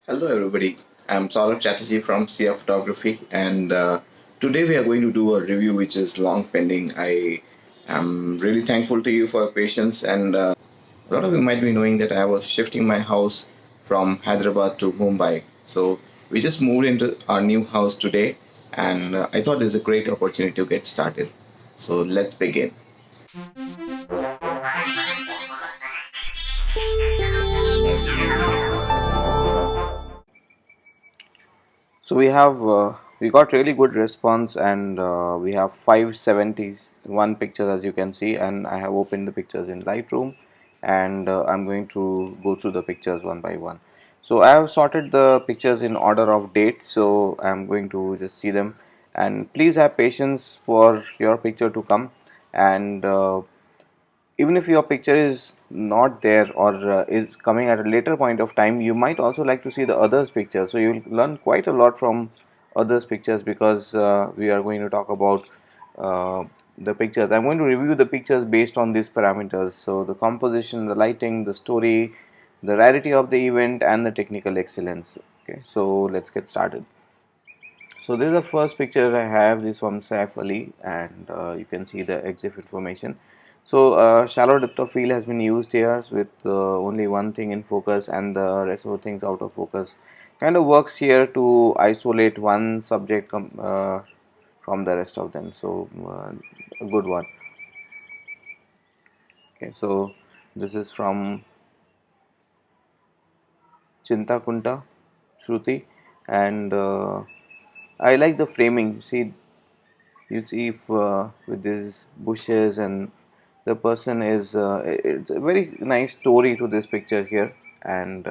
Hello, everybody. I'm Saurabh Chatterjee from SIA Photography, and today we are going to do a review which is long pending. I am really thankful to you for your patience, and a lot of you might be knowing that I was shifting my house from Hyderabad to Mumbai. So we just moved into our new house today, and I thought it's a great opportunity to get started. So let's begin. So we got really good response, and we have 571 pictures as you can see, and I have opened the pictures in Lightroom, and I'm going to go through the pictures one by one. So I have sorted the pictures in order of date, so I'm going to just see them, and please have patience for your picture to come. And even if your picture is not there or is coming at a later point of time, you might also like to see the others picture, so you'll learn quite a lot from others pictures, because we are going to talk about uh, the pictures. I'm going to review the pictures based on these parameters: so the composition, the lighting, the story, the rarity of the event, and the technical excellence. Okay, so let's get started. So this is the first picture I have. This from Saif Ali, and you can see the EXIF information. So shallow depth of field has been used here with only one thing in focus and the rest of the things out of focus. Kind of works here to isolate one subject from the rest of them. So a good one. Okay, so this is from Chintakunta Shruti, and I like the framing. See, you see if with these bushes, and the person is it's a very nice story to this picture here, and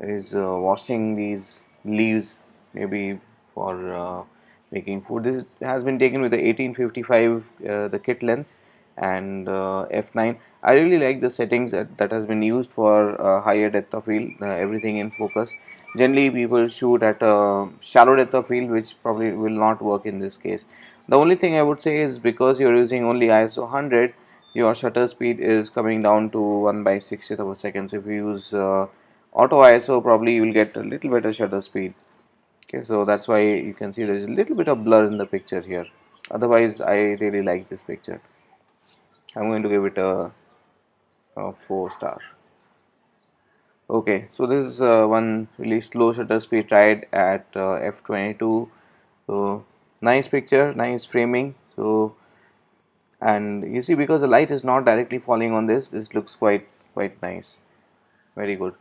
is washing these leaves, maybe for making food. This has been taken with the 1855 the kit lens, and f9. I really like the settings that has been used for higher depth of field, everything in focus. Generally people shoot at a shallow depth of field, which probably will not work in this case. The only thing I would say is, because you're using only ISO 100, your shutter speed is coming down to 1 by 60th of a second. So if you use auto ISO, probably you will get a little better shutter speed. Okay, so that's why you can see there is a little bit of blur in the picture here. Otherwise, I really like this picture. I'm going to give it a 4 star. Okay, so this is one really slow shutter speed tried at f22. So nice picture, nice framing. So, and you see, because the light is not directly falling on this looks quite nice, very good.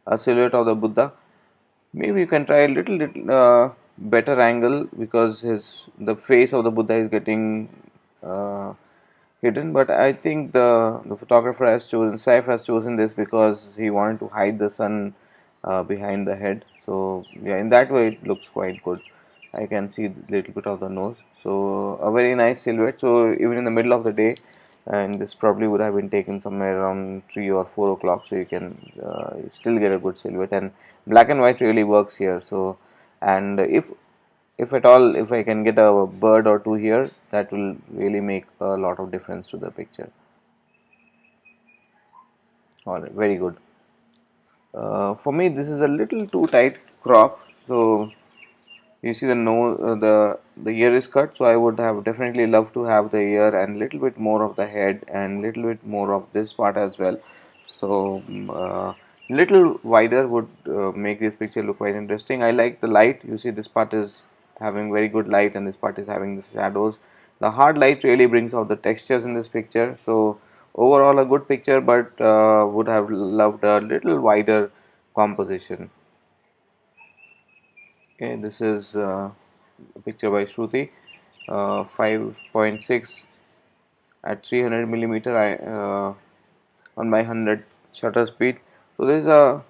A silhouette of the Buddha. Maybe you can try a little better angle, because his the face of the Buddha is getting uh, hidden. But I think the photographer has chosen, Saif has chosen this because he wanted to hide the sun behind the head. So yeah, in that way it looks quite good. I can see a little bit of the nose. So a very nice silhouette. So even in the middle of the day, and this probably would have been taken somewhere around 3 or 4 o'clock, so you can still get a good silhouette, and black and white really works here. So, and if at all, if I can get a bird or two here, that will really make a lot of difference to the picture. All right, very good. For me, this is a little too tight crop. So you see the nose, the ear is cut. So I would have definitely loved to have the ear and little bit more of the head and little bit more of this part as well. So little wider would make this picture look quite interesting. I like the light. You see, this part is having very good light, and this part is having the shadows. The hard light really brings out the textures in this picture. So overall, a good picture, but would have loved a little wider composition. Okay, this is a picture by Shruti, 5.6 at 300 millimeter on by 100 shutter speed. So this is a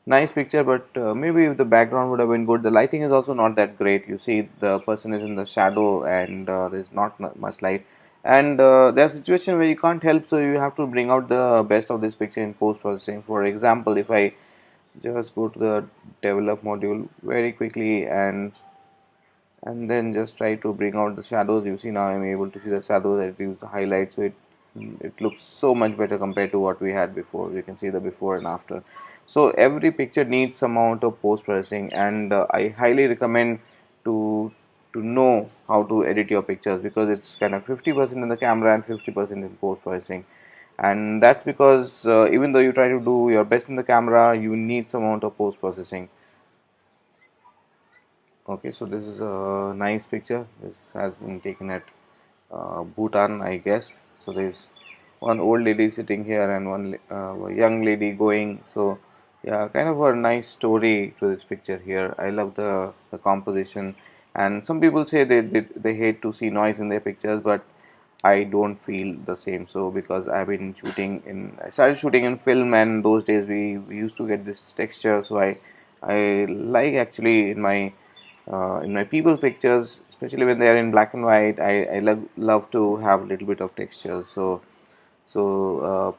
nice picture, but maybe if the background would have been good. The lighting is also not that great. You see, the person is in the shadow, and there's not much light. And there's a situation where you can't help, so you have to bring out the best of this picture in post processing. For example, if I just go to the develop module very quickly, and then just try to bring out the shadows. You see, now I'm able to see the shadows. I reduce the highlights, so it looks so much better compared to what we had before. You can see the before and after. So every picture needs some amount of post processing, and I highly recommend to know how to edit your pictures, because it's kind of 50% in the camera and 50% in post processing. And that's because even though you try to do your best in the camera, you need some amount of post processing. Okay, so this is a nice picture. This has been taken at Bhutan, I guess. So there's one old lady sitting here and one young lady going. So yeah, kind of a nice story to this picture here. I love the composition. And some people say they hate to see noise in their pictures, but I don't feel the same. So because I started shooting in film, and those days we used to get this texture. So I like actually in my people pictures, especially when they are in black and white, I love to have a little bit of texture. So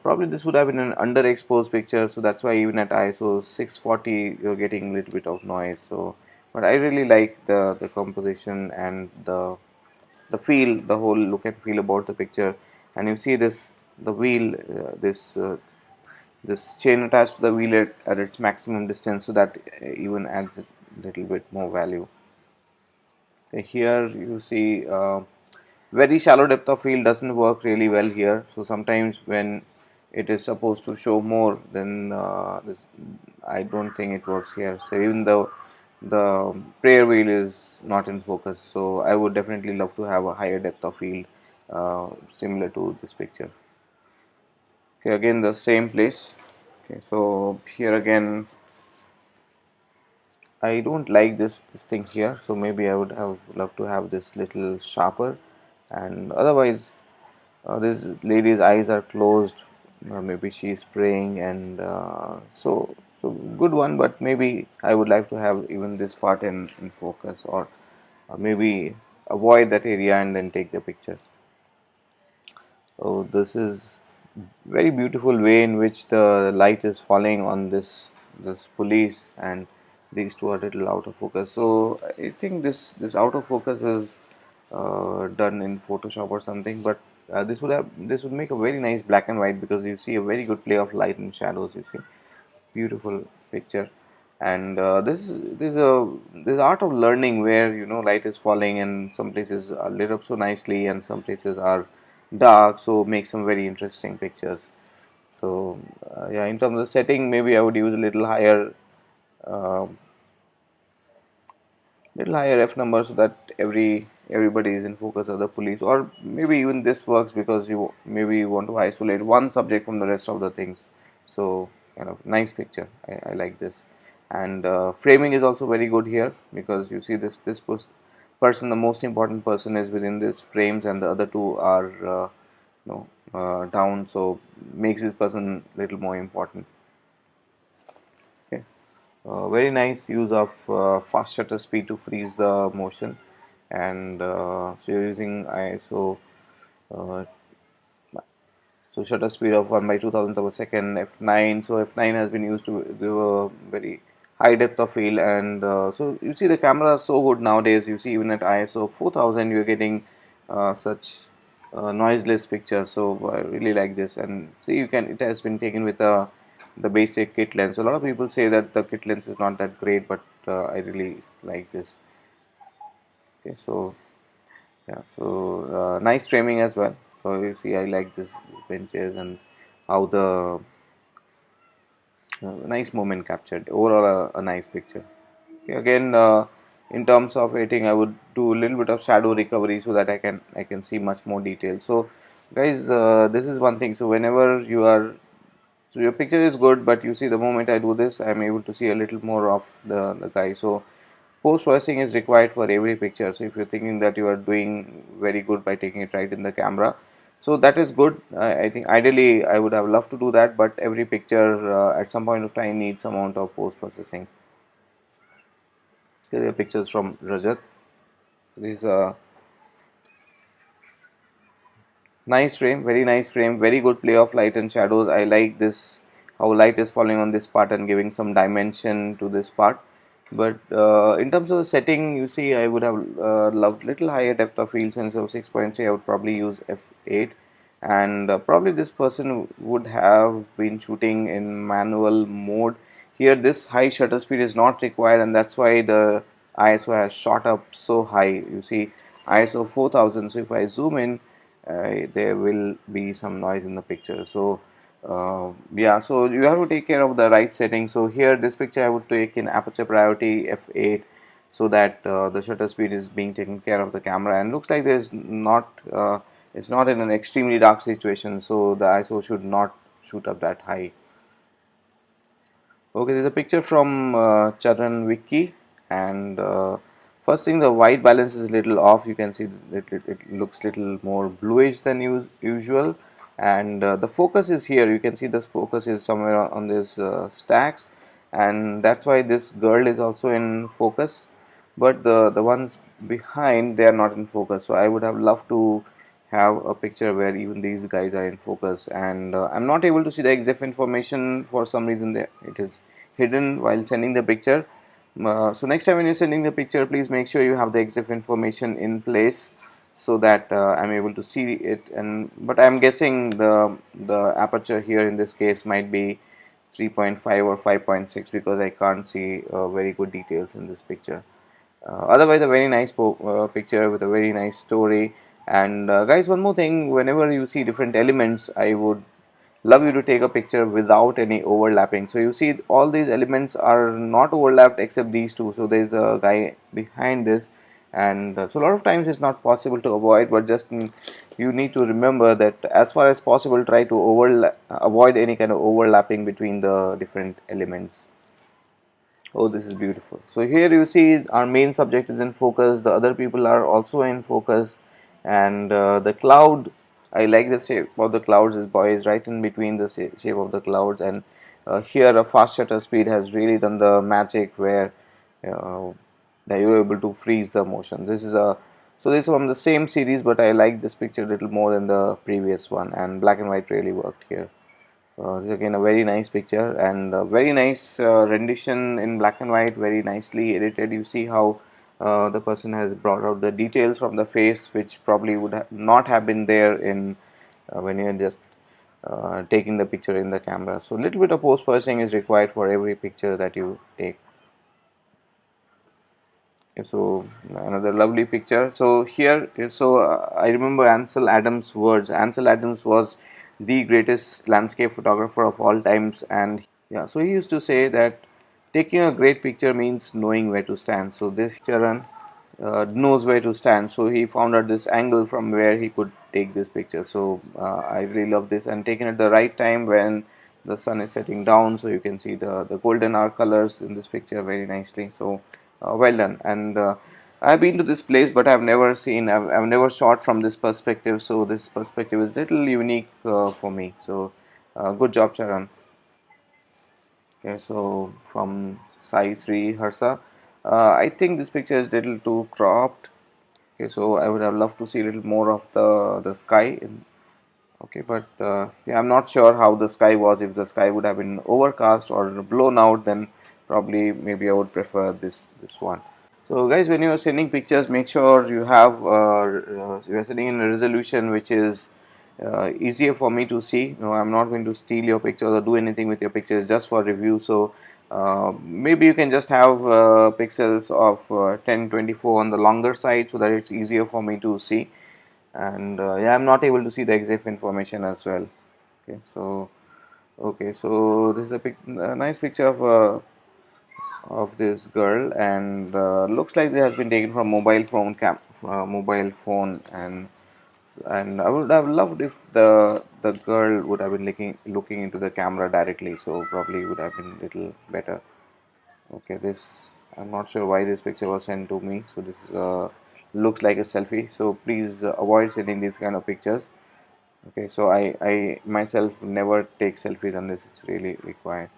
probably this would have been an underexposed picture, so that's why even at ISO 640 you're getting a little bit of noise. So but I really like the composition and the feel, the whole look and feel about the picture. And you see this, the wheel, this chain attached to the wheel at its maximum distance, so that even adds a little bit more value. Here you see very shallow depth of field doesn't work really well here. So sometimes when it is supposed to show more, then I don't think it works here. So even though the prayer wheel is not in focus, so I would definitely love to have a higher depth of field similar to this picture. Okay, again the same place. Okay, so here again I don't like this thing here, so maybe I would have loved to have this little sharper. And otherwise, this lady's eyes are closed. Maybe she's praying, and so good one. But maybe I would like to have even this part in focus, or maybe avoid that area and then take the picture. So this is very beautiful way in which the light is falling on this police, and these two are little out of focus. So I think this out of focus is done in Photoshop or something, but this would make a very nice black and white, because you see a very good play of light and shadows. You see, beautiful picture. And this art of learning, where light is falling and some places are lit up so nicely and some places are dark, so make some very interesting pictures. So yeah, in terms of setting, maybe I would use a uh, little higher f number, so that everybody is in focus of the police. Or maybe even this works because you maybe want to isolate one subject from the rest of the things. So kind of nice picture. I like this. And framing is also very good here, because you see person, the most important person, is within this frames, and the other two are down, so makes this person little more important. Okay. Very nice use of fast shutter speed to freeze the motion. And so you're using ISO, uh, so shutter speed of 1 by 2000th of a second, f9. So f9 has been used to give a very high depth of field. And so you see the camera is so good nowadays. You see even at ISO 4000 you're getting such noiseless pictures. So I really like this. And see, it has been taken with the basic kit lens. So a lot of people say that the kit lens is not that great, but I really like this. Okay, so yeah, so nice framing as well. So you see, I like this benches and how the nice moment captured. Overall, a nice picture. Okay, again, in terms of editing, I would do a little bit of shadow recovery, so that I can see much more detail. So, guys, this is one thing. So whenever so your picture is good, but you see the moment I do this, I am able to see a little more of the guy. So post processing is required for every picture. So if you're thinking that you are doing very good by taking it right in the camera, so that is good. I think ideally I would have loved to do that, but every picture at some point of time needs some amount of post processing. Here are pictures from Rajat. These nice frame, very nice frame, very good play of light and shadows. I like this, how light is falling on this part and giving some dimension to this part. But in terms of the setting, you see, I would have loved little higher depth of field. Since of 6.3, I would probably use f8. And probably this person would have been shooting in manual mode, Here this high shutter speed is not required, and that's why the ISO has shot up so high. You see ISO 4000. So if I zoom in, there will be some noise in the picture. So yeah, so you have to take care of the right settings. So here this picture I would take in aperture priority f8, so that the shutter speed is being taken care of the camera, and looks like there's not it's not in an extremely dark situation, so the ISO should not shoot up that high. Okay, there's a picture from Charan Wiki, and first thing, the white balance is a little off. You can see it looks little more bluish than usual, and the focus is here. You can see this focus is somewhere on this stacks, and that's why this girl is also in focus, but the ones behind, they are not in focus. So I would have loved to have a picture where even these guys are in focus, and I'm not able to see the EXIF information for some reason. There it is hidden while sending the picture. So next time when you're sending the picture, please make sure you have the EXIF information in place, so that I'm able to see it. And but I'm guessing the aperture here in this case might be 3.5 or 5.6, because I can't see very good details in this picture. Otherwise, a very nice picture with a very nice story. And guys, one more thing, whenever you see different elements, I would love you to take a picture without any overlapping. So you see all these elements are not overlapped except these two. So there's a guy behind this, and so a lot of times it's not possible to avoid, but just you need to remember that as far as possible, try to avoid any kind of overlapping between the different elements. Oh, this is beautiful. So here you see our main subject is in focus, the other people are also in focus, and the cloud, I like the shape of the clouds. This boy is right in between the shape of the clouds, and here a fast shutter speed has really done the magic, where uh, that you're able to freeze the motion. This is a, so this is from the same series, but I like this picture a little more than the previous one, and black and white really worked here. This is again a very nice picture, and a very nice rendition in black and white, very nicely edited. You see how the person has brought out the details from the face, which probably would not have been there in when you're just taking the picture in the camera. So a little bit of post processing is required for every picture that you take. Okay, so another lovely picture. So here, so I remember Ansel Adams' words. Ansel Adams was the greatest landscape photographer of all times, and yeah, so he used to say that taking a great picture means knowing where to stand. So this Charan knows where to stand. So he found out this angle from where he could take this picture. So I really love this, and taken at the right time when the sun is setting down. So you can see the golden hour colors in this picture very nicely. So well done. And I've been to this place, but I've never shot from this perspective. So this perspective is little unique for me. So good job, Charan. Okay, so from Sai Sri Harsa, I think this picture is little too cropped. Okay, so I would have loved to see a little more of the sky. Okay, but yeah, I'm not sure how the sky was. If the sky would have been overcast or blown out, then probably maybe I would prefer this one. So guys, when you are sending pictures, make sure you are sending in a resolution which is easier for me to see. No, I'm not going to steal your pictures or do anything with your pictures, just for review. So maybe you can just have pixels of 1024 on the longer side, so that it's easier for me to see. And yeah, I'm not able to see the EXIF information as well. Okay, so this is a nice picture of this girl, and looks like it has been taken from mobile phone, and I would have loved if the girl would have been looking into the camera directly, so probably would have been little better. Okay, this, I'm not sure why this picture was sent to me. So this looks like a selfie, so please avoid sending these kind of pictures. Okay, so I myself never take selfies unless it's really required.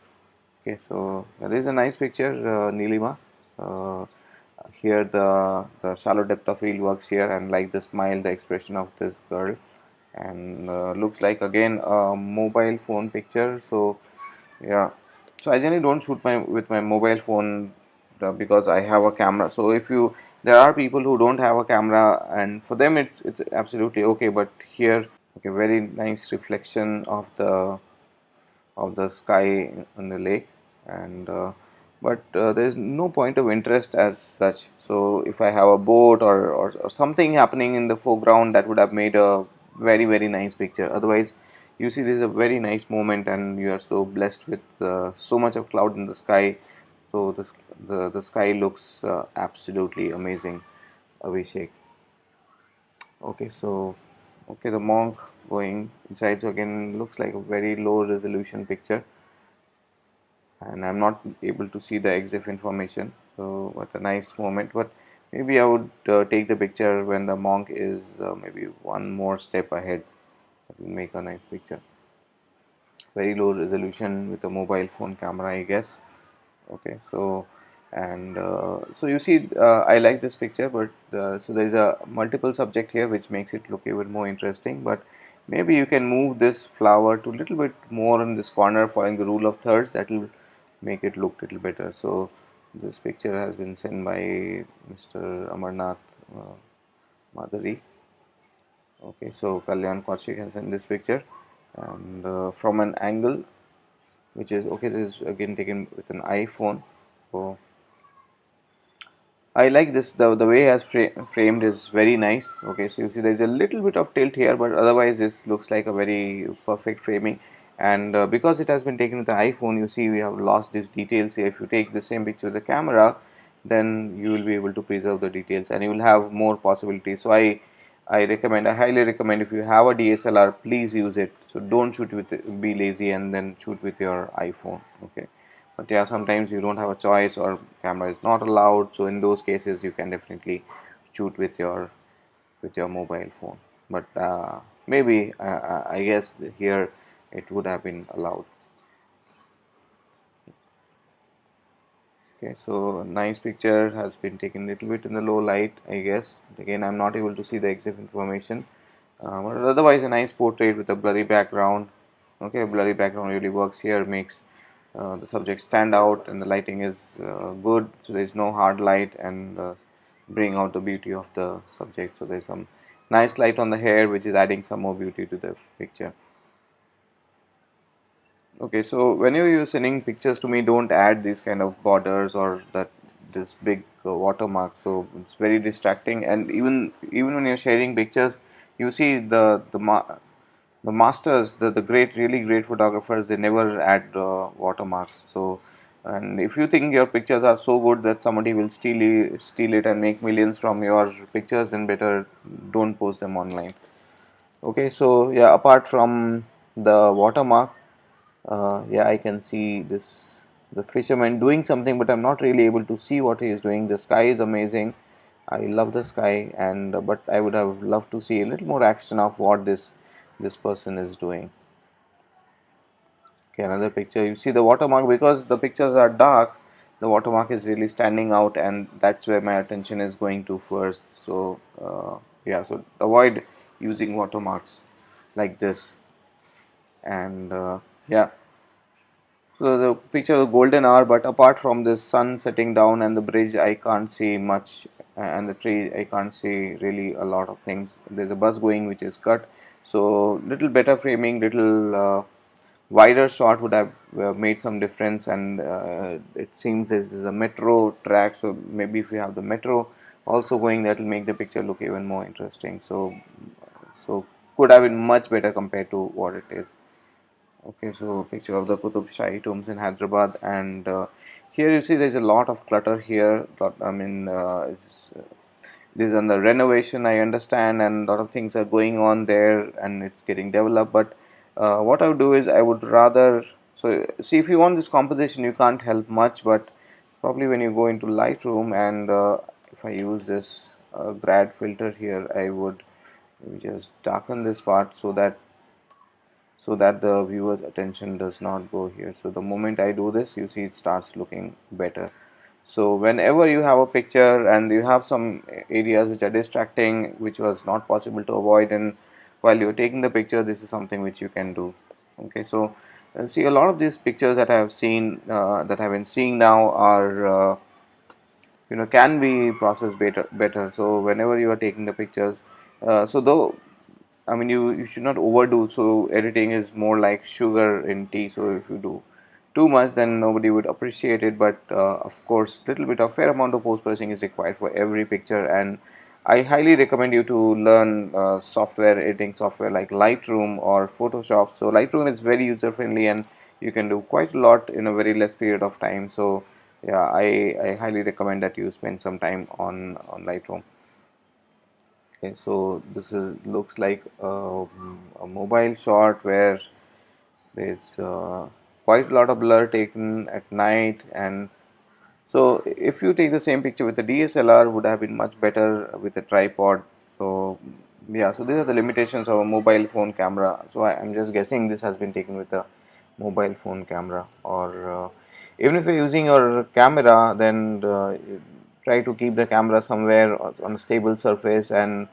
Okay, so this is a nice picture, Nilima. Uh, Here the shallow depth of field works here, and like the smile, the expression of this girl, and looks like again a mobile phone picture. So yeah, so I generally don't shoot with my mobile phone because I have a camera. So if you, there are people who don't have a camera, and for them it's absolutely okay. But here, okay, very nice reflection of the sky in the lake, and but there is no point of interest as such. So if I have a boat or something happening in the foreground, that would have made a very nice picture. Otherwise, you see, this is a very nice moment, and you are so blessed with so much of cloud in the sky. So the sky looks absolutely amazing, Abhishek. Okay, so okay, the monk going inside. So again, looks like a very low resolution picture, and I'm not able to see the EXIF information. So what a nice moment. But maybe I would take the picture when the monk is maybe one more step ahead. That will make a nice picture. Very low resolution with a mobile phone camera, I guess. Okay, so and so you see, I like this picture, but so there is a multiple subject here which makes it look even more interesting. But maybe you can move this flower to a little bit more in this corner, following the rule of thirds. That will make it look little better. So this picture has been sent by Mr. Amarnath Madhuri. Okay, so Kalyan Kaushik has sent this picture, and from an angle which is okay. This is again taken with an iPhone. So I like this. The way it has framed is very nice. Okay, so you see there is a little bit of tilt here, but otherwise this looks like a very perfect framing. And because it has been taken with the iPhone, you see we have lost these details here. If you take the same picture with the camera, then you will be able to preserve the details, and you will have more possibilities. So I highly recommend, if you have a DSLR, please use it. So don't shoot with, be lazy and then shoot with your iPhone. Okay, but yeah, sometimes you don't have a choice or camera is not allowed. So in those cases, you can definitely shoot with your mobile phone. But maybe I guess here it would have been allowed. Okay, so nice picture has been taken a little bit in the low light, I guess. Again, I'm not able to see the exact information, but otherwise a nice portrait with a blurry background. Okay, blurry background really works here, makes the subject stand out, and the lighting is good. So there is no hard light, and bring out the beauty of the subject. So there's some nice light on the hair, which is adding some more beauty to the picture. Okay, so whenever you're sending pictures to me, don't add these kind of borders or that this big watermark. So it's very distracting, and even when you're sharing pictures, you see the masters, the great, really great photographers, they never add watermarks. So, and if you think your pictures are so good that somebody will steal it and make millions from your pictures, then better don't post them online. Okay, so yeah, apart from the watermark, yeah, I can see this the fisherman doing something, but I'm not really able to see what he is doing. The sky is amazing. I love the sky, and but I would have loved to see a little more action of what this person is doing. Okay, another picture. You see the watermark, because the pictures are dark. The watermark is really standing out, and that's where my attention is going to first. So yeah, so avoid using watermarks like this, and yeah. So the picture of golden hour, but apart from the sun setting down and the bridge, I can't see much, and the tree, I can't see really a lot of things. There's a bus going which is cut, so little better framing, little wider shot would have made some difference. And it seems this is a metro track, so maybe if you have the metro also going, that will make the picture look even more interesting. So could have been much better compared to what it is. Okay, so picture of the Qutub Shahi tombs in Hyderabad, and here you see there's a lot of clutter here. I mean, this is under renovation, I understand, and a lot of things are going on there, and it's getting developed. But what I would do is I would rather, so see, if you want this composition, you can't help much, but probably when you go into Lightroom, and if I use this grad filter here, I would just darken this part so that the viewer's attention does not go here. So the moment I do this, you see it starts looking better. So whenever you have a picture and you have some areas which are distracting, which was not possible to avoid, and while you're taking the picture, this is something which you can do. Okay, so see, a lot of these pictures that I have seen, that I've been seeing now, are can be processed better. So whenever you are taking the pictures, so though, I mean, you should not overdo. So editing is more like sugar in tea. So if you do too much, then nobody would appreciate it. But of course, little bit of fair amount of post processing is required for every picture, and I highly recommend you to learn software editing software like Lightroom or Photoshop. So Lightroom is very user friendly, and you can do quite a lot in a very less period of time. So yeah, I highly recommend that you spend some time on Lightroom. Okay, so this is looks like a mobile shot where there's quite a lot of blur taken at night, and so if you take the same picture with a DSLR, would have been much better with a tripod. So yeah, so these are the limitations of a mobile phone camera. So I'm just guessing this has been taken with a mobile phone camera, or even if you're using your camera, then try to keep the camera somewhere on a stable surface, and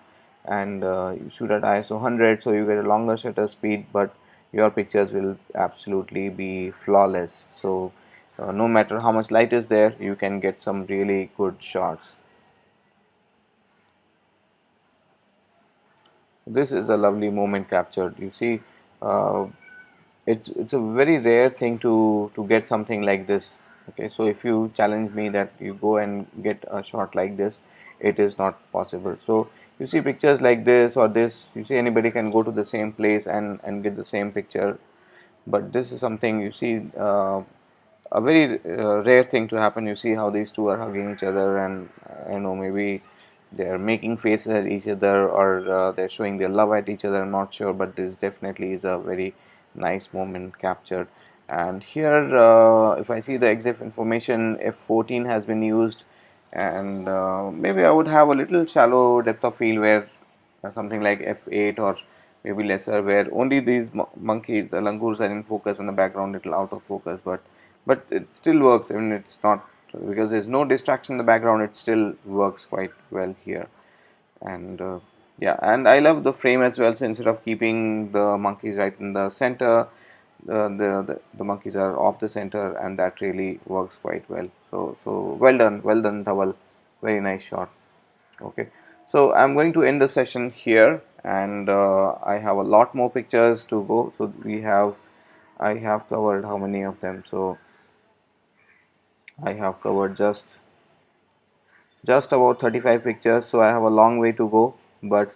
you shoot at ISO 100, so you get a longer shutter speed, but your pictures will absolutely be flawless. So no matter how much light is there, you can get some really good shots. This is a lovely moment captured. You see, uh, it's a very rare thing to get something like this. Okay, so if you challenge me that you go and get a shot like this, it is not possible. So you see pictures like this or this, you see anybody can go to the same place and get the same picture, but this is something you see, a very rare thing to happen. You see how these two are hugging each other, and I know maybe they're making faces at each other, or they're showing their love at each other. I'm not sure, but this definitely is a very nice moment captured. And here, if I see the exif information, F14 has been used, and maybe I would have a little shallow depth of field where something like F8 or maybe lesser, where only these monkeys, the langurs, are in focus and the background little out of focus, but it still works. I mean, it's not, because there's no distraction in the background, it still works quite well here. And yeah, and I love the frame as well. So instead of keeping the monkeys right in the center, the monkeys are off the center, and that really works quite well. So well done Dhawal, very nice shot. Okay, so I'm going to end the session here, and I have a lot more pictures to go. So I have covered how many of them? So I have covered just about 35 pictures, so I have a long way to go, but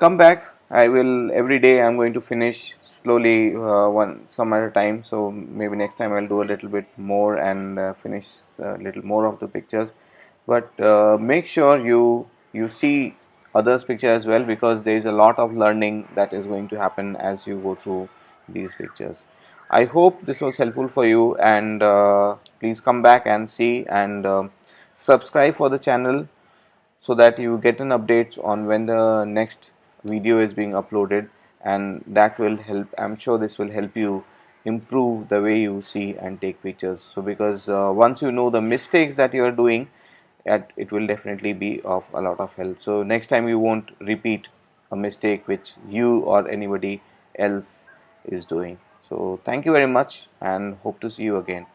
come back. I will every day. I'm going to finish slowly, one some at a time. So maybe next time I'll do a little bit more and finish a little more of the pictures. But make sure you see others' picture as well, because there is a lot of learning that is going to happen as you go through these pictures. I hope this was helpful for you, and please come back and see, and subscribe for the channel, so that you get an update on when the next video is being uploaded, and that will help. I'm sure this will help you improve the way you see and take pictures. So because once you know the mistakes that you are doing, it will definitely be of a lot of help. So next time you won't repeat a mistake which you or anybody else is doing. So thank you very much, and hope to see you again.